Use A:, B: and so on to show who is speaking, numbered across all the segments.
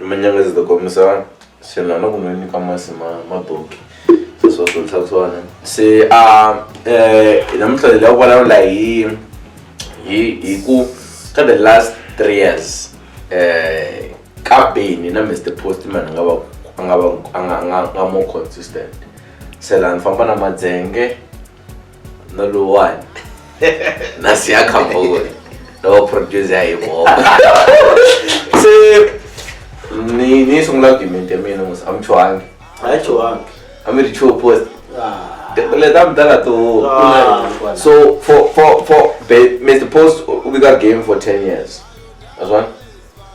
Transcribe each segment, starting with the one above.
A: Manyanga is the commissar. Se la no kunweni kama sima madoki. So sakuswana. Se namhla la kwala hi ku ka the last 3 years kabini na Mr Postman ngaba more consistent. Se la nfamba na Madzenge no luwani. Nasiya Khambo. No producer hibo. Se ni sungula argument ya mina mos I'm chwang.
B: Hayi chwang.
A: I'm the true post. Let them tell to. So for Mr Post we got game for 10 years. That's one.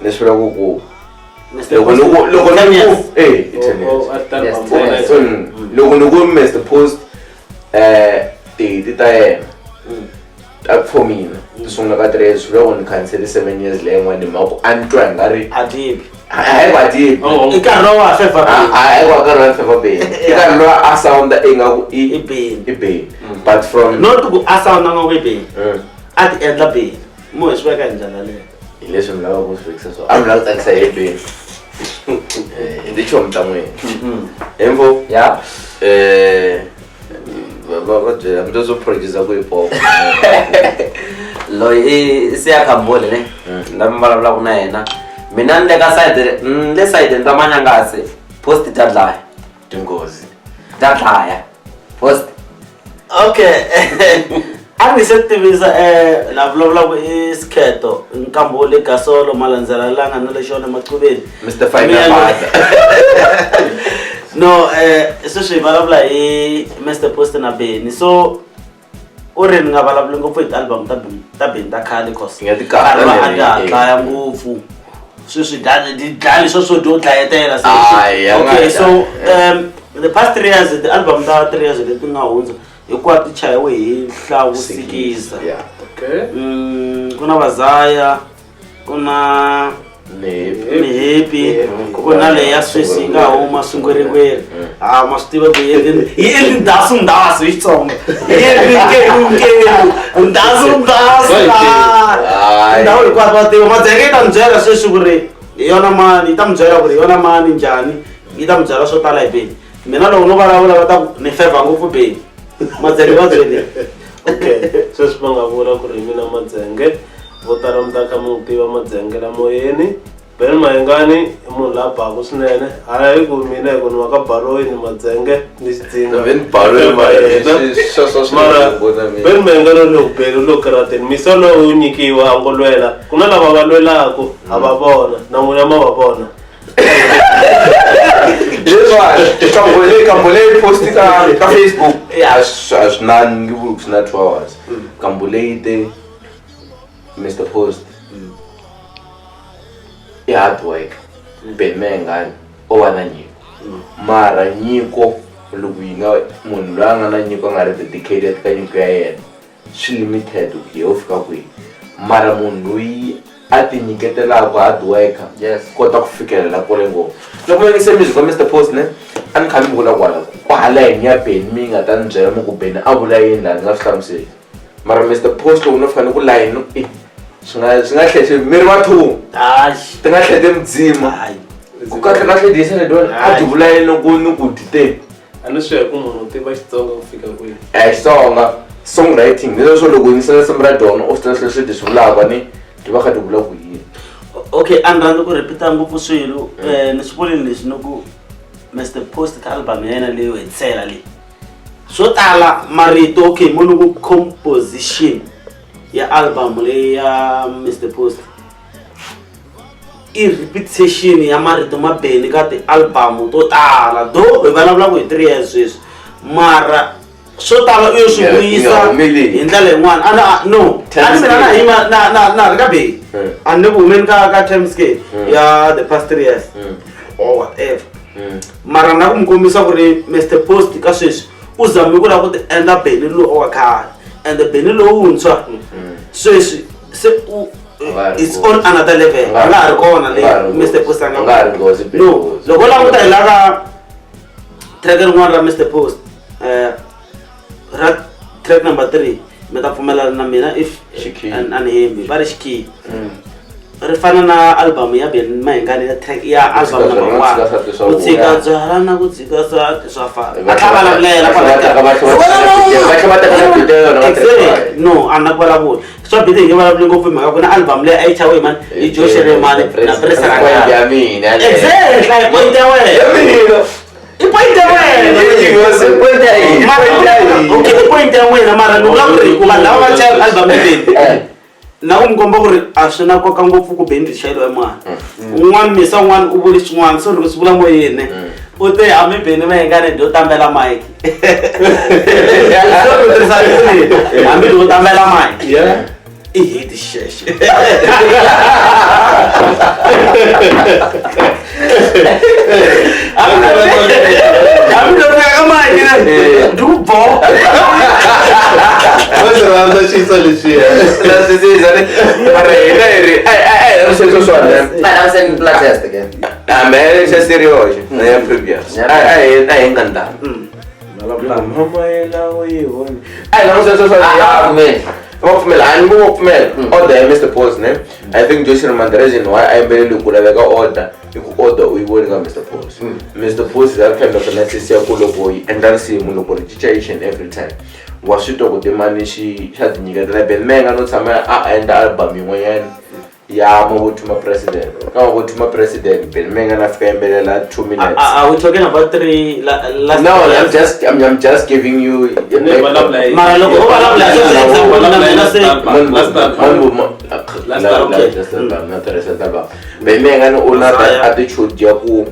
A: Nespera go. Logo 10 years. Eh, 10 years. Logo Mr Post the for me sungula ka 3 years lo cancel 7 years le ngwane mako antwa ngari
B: Adibi.
A: I
B: Ikarawa fefa.
A: I got fefa be. Ikarawa sound inga ibe. But from
B: not to sound nga ibe. At the end of be. Mo isweka njala le.
A: Ilesho mlawa ku fix so. I'm not that say ibe. Ndicho mtamwe. Emvo?
C: Yeah.
A: I'm just so producer ku ipo.
C: Lo siya Khambole ne. Ndambalabla kuna yena. Mina ndeka side le side ndamanyangase post dadlaya
A: Dingozi
C: dadlaya post
B: Okay. Angisetivisa la vlogla ku iskheto Nkambole Gasolo malandzela langa na lexona macubeni
A: Mr Final
B: No especially valavula hi Mr Post na Beni so uri nga valavula ngopfu hi album ta Beni ta khale cause
A: Nga ti kahle
B: ya ngopfu so dali so do dlayetela
A: okay
B: so the past 3 years the album ta 3 years leti nga hundza hikwati chayiwe hi Hlawu Sikiza
A: okay
B: kuna Vazaya kuna Happy kuna le ya swesi ka huma sungwerikweri mastiva ku yeli ndasu itsonga ndasu ndawu hikwati va tiva Madzenge ta mbyela sweswi ku ri yona mani ta mbyela ku ri yona mani njhani yi ta mbyela swo tala hi Beni mina loko no vulavula va ta ni favor ngopfu Beni Madzenge va byele
D: okay sweswi va nga vula ku ri mina Madzenge vo tala mi ta kha mi tiva Madzenge la moyeni Beni Mayengani munhu la baku swinene hayi ku mina hi ku ni wa ka Baloyi ni Madzenge ni xidzinga
A: Beni Baloyi
D: mara Beni Mayengani loko Beni lo karateni misa lowu nyikiwa a ngo lwela ku na lava va lwelaku a va vona na n'wina ma va vona
A: Kambole post ka Facebook as nan ngibu kusina 2 hours Kambole ite Mr Post hard work Beni Mayengani owana nyiko mara nyiko loko yi nga munhu loyi a nga na nyiko a nga ri dedicated ka nyiko ya yena swi limited ku ye u fika kwihi mara munhu loyi a ti nyiketelaka hard worker kota ku fikelela kule ngopfu loko mi yingise music wa Mr Post ne a ni kha mi vula kwala yini ya Beni mi nga ta ni byela mi ku Beni a vula yini laha ni nga swi hlamuseli mara Mr Post loko no fika ni ku layini swi nga hlehli mi ri va two ti nga hlete mudzima ku kahle disene don a ti vula yini ku ni ku dite
D: a ni swi ya ku munhu u tiva Xitsonga ku fika kwihi
A: Xitsonga songwriting leswo loko yingisela simu ra dona u swi tiva leswi ti swi vulaka ni ti va kha ti vula ku yini
B: okay a ni rhandza ku repeat ngopfu swilo ni swi vulini leswi ni ku Mr Post ka album ya yena leyo hetisela leyi swo tala marito okay mo ni ku composition ya album leyi ya Mr Post i repetition ya marito ma Beni ka ti album to tala do hi vulavula ku hi 3 years sweswi mara swo tala u yo swi vuyisa hi ndlela yin'wana no a ni mina na hima na ri ka Beni a ni vumeni ka Timescale ya the past 3 years or whatever mara na ku mi kombisa ku ri Mr Post ka sweswi u zame ku lava ku ti endla Beni lowu wa khale and the Beni lowuntshwa sweswi se it's on another level nga ha ri kona leyi Mr Post nga no loko languta hi laka track rin'wana ra Mr Post ra track number 3 mi ta pfumelana na mina if and him va ri xikhi ri fana na album ya Ben Mayengani ya album number 1 ku tshika byala na ku tshika swa fana no ana vulavula swa biti nge vulavula ngopfu hi mhaka ku na album leyi a yi chawe man hi Joshua Remani na President
A: ya mina
B: exactly point ya wena point ya wena okay point ya wena mara ni vula ku ri ku vanhu lava va chaya album leyi na u mkomba ku ri a swi na nkoka ngopfu ku bendi chayeliwa mwana un'wana misa un'wana u vuli xin'wana so loko swi vula moyeni u te hambi Benny Mayengani dio tambela mike hambi dio tambela mike i hate sheshe hambi dio ka mike na du bo
D: What's she said she?
A: That's it, isn't it? I'm saying blast again. I'm just serious. I am previous. I ain't gonna die. Mr. Post name. I think just remember the reason why I made look like order. You could order we were Mr. Post. Mr. Post is that kind of a necessary boy and that's him situation every time. Wasito ku demanishi xa tinyiketela Ben Mayengani no tshama a endla album yin'wanyana ya Mavutuma president ka Mavutuma president Ben Mayengani a fika yimbelela 2 minutes.
B: Are we talking about 3 last?
A: No, I'm just giving you
B: mara loko vulavula
A: Ben Mayengani u na attitude ya ku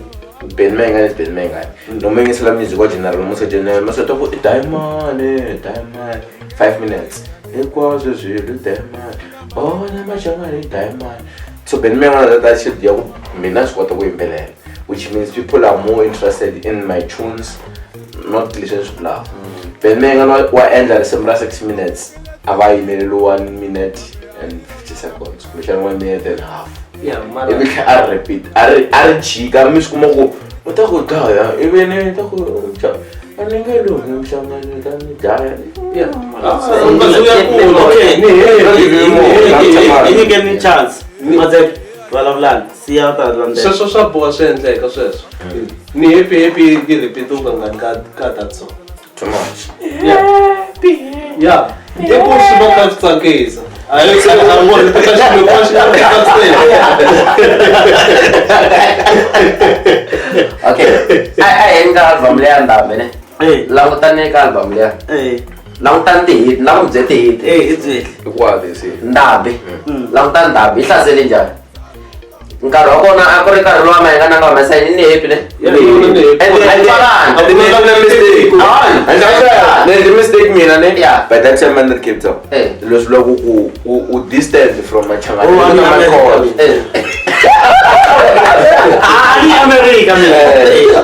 A: Ben Mayengani is Ben Mayengani. No mengisela music wa general musa general musa to diamond 5 minutes. Equals a zero diamond. Oh, na machangani diamond. So Ben Mayengani that shit ya mina squat away mbele, which means people are more interested in my tunes, not listen to love. Ben Mayengani wa endla sembra 6 minutes. Aba imelo 1 minute and 50 seconds. Which are 1 minute and a half.
B: yeah
A: Every I repeat, I chica, Miss Kumogo, what I would die, even if I could. I think I do him some
B: you get me chance mazek vulavula si ya ta lande
D: So swa boha swi endleka sweswo. Ni happy ki repeat u nga ka that song.
A: too much.
D: Yeah. Depois se não tá tsakisa. Aí você amor, tu tá achando que eu acho
C: Okay. Ai enga album le anda mene. Lautan ne ka album le. Lautan ti, laut ti.
B: it's
A: What is it?
C: Ndabe. Lautan ndabe hlasele njani? Nkarhi wa kona a ku ri nkarhi lowa Mayengani nga humesa yini ni happy ne?
A: The mistake mina ne?
C: Yeah.
A: By that time I kept up. It was like who distant from my channel.
B: America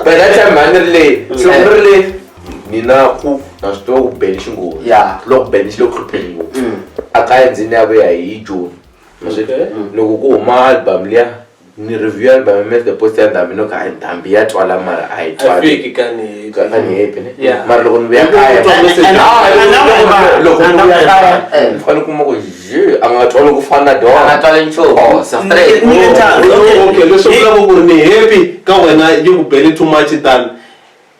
A: By that time I really mina ku nasto ku bench ngo.
C: Yeah.
A: Lok bench lo kripeng ngo. Akaya ndzini yabe ya June. Loko ku huma album liya ni review album me the post ya ndamino ka ndambi ya twala mara ai twala
D: fiki kani
A: kani happy ne
D: Yeah.
A: mara loko ni ya kaya loko ni ya kaya fana kuma ko je anga twala ku fana do
C: Anga twala nchumu.
A: straight
D: okay leswo vula ku ni happy ka wena you barely too much than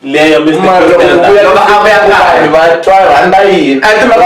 D: leya
A: mara loko ku ya ba twala randa yini ati maka